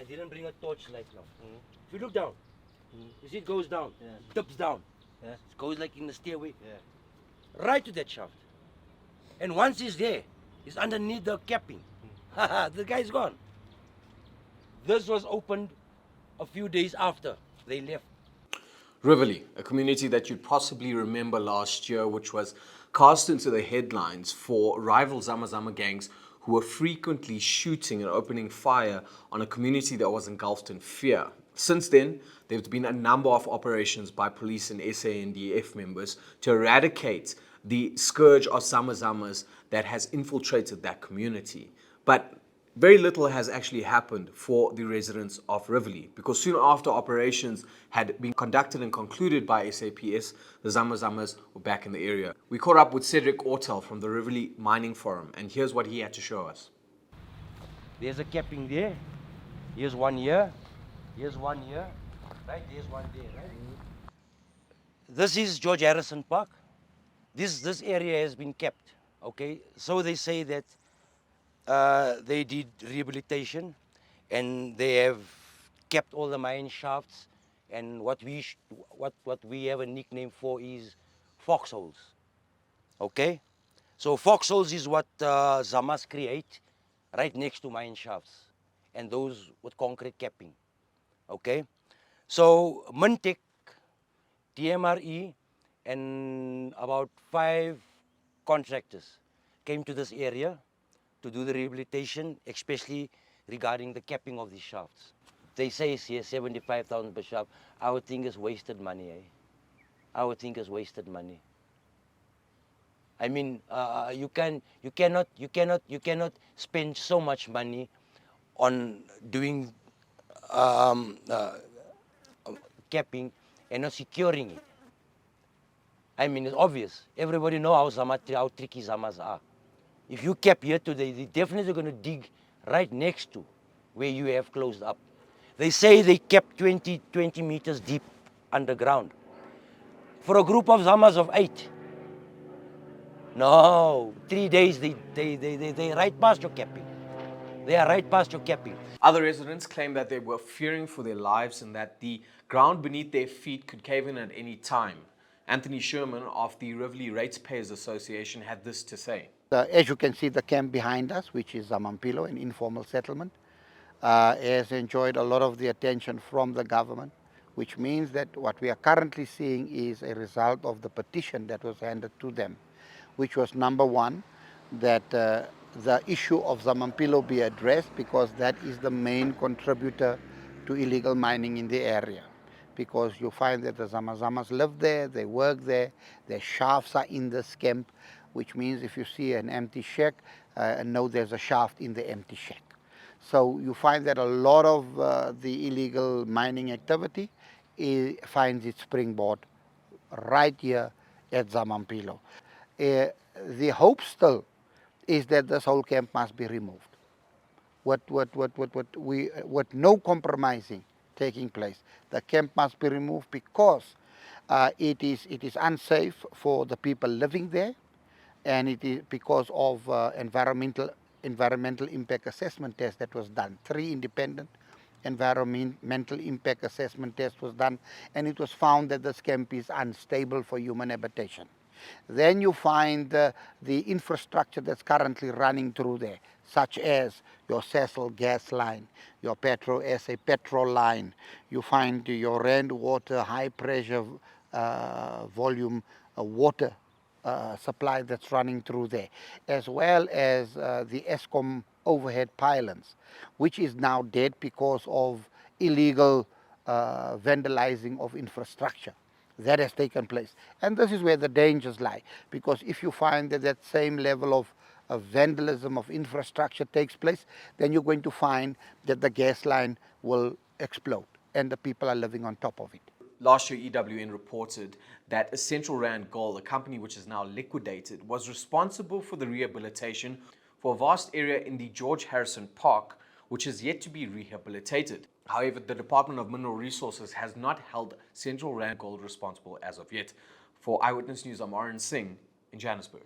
I didn't bring a torchlight now. If you look down, you see it goes down, dips down. It goes like in the stairway, right to that shaft. And once he's there, he's underneath the capping. The guy's gone. This was opened a few days after they left. Riverlea, a community that you'd possibly remember last year, which was cast into the headlines for rival Zama Zama gangs who were frequently shooting and opening fire on a community that was engulfed in fear. Since then, there have been a number of operations by police and SANDF members to eradicate the scourge of Zama Zamas that has infiltrated that community. But very little has actually happened for the residents of Riverlea, because soon after operations had been conducted and concluded by SAPS, the Zama Zamas were back in the area. We caught up with Cedric Ortel from the Riverlea Mining Forum, and here's what he had to show us. There's a capping there. Here's one here. Here's one here. Right, there's one there, right? This is George Harrison Park. This area has been kept, okay? So they say that they did rehabilitation and they have kept all the mine shafts, and what we have a nickname for is foxholes. Okay, so foxholes is what Zamas create right next to mine shafts, and those with concrete capping. Okay, so Mintek, TMRE, and about 5 contractors came to this area to do the rehabilitation, especially regarding the capping of these shafts. They say it's here 75,000 per shaft. I would think it's wasted money. I would think it's wasted money. I mean, you cannot spend so much money on doing capping and not securing it. I mean, it's obvious. Everybody knows how tricky Zamas are. If you cap here today, they're definitely going to dig right next to where you have closed up. They say they kept 20 meters deep underground. For a group of Zamas of 8, no, 3 days, they right past your capping. They are right past your capping. Other residents claim that they were fearing for their lives and that the ground beneath their feet could cave in at any time. Anthony Sherman of the Riverlea Ratepayers Association had this to say. As you can see, the camp behind us, which is Zamampilo, an informal settlement, has enjoyed a lot of the attention from the government, which means that what we are currently seeing is a result of the petition that was handed to them, which was number one, that the issue of Zamampilo be addressed, because that is the main contributor to illegal mining in the area. Because you find that the Zamazamas live there, they work there, their shafts are in this camp, which means if you see an empty shack, know there's a shaft in the empty shack. So you find that a lot of the illegal mining activity finds its springboard right here at Zamampilo. The hope still is that this whole camp must be removed, with no compromising taking place. The camp must be removed because it is unsafe for the people living there, and it is because of environmental impact assessment test that was done. 3 independent environmental impact assessment test was done, and it was found that this camp is unstable for human habitation. Then you find the infrastructure that's currently running through there, such as your Cecil gas line, your Petro SA petrol line. You find your Rand water high pressure volume water supply that's running through there, as well as the Eskom overhead pylons, which is now dead because of illegal vandalizing of infrastructure that has taken place. And this is where the dangers lie, because if you find that that same level of vandalism of infrastructure takes place, then you're going to find that the gas line will explode and the people are living on top of it. Last year, EWN reported that a Central Rand Gold, a company which is now liquidated, was responsible for the rehabilitation for a vast area in the George Harrison Park, which is yet to be rehabilitated. However, the Department of Mineral Resources has not held Central Rand Gold responsible as of yet. For Eyewitness News, I'm Arun Singh in Johannesburg.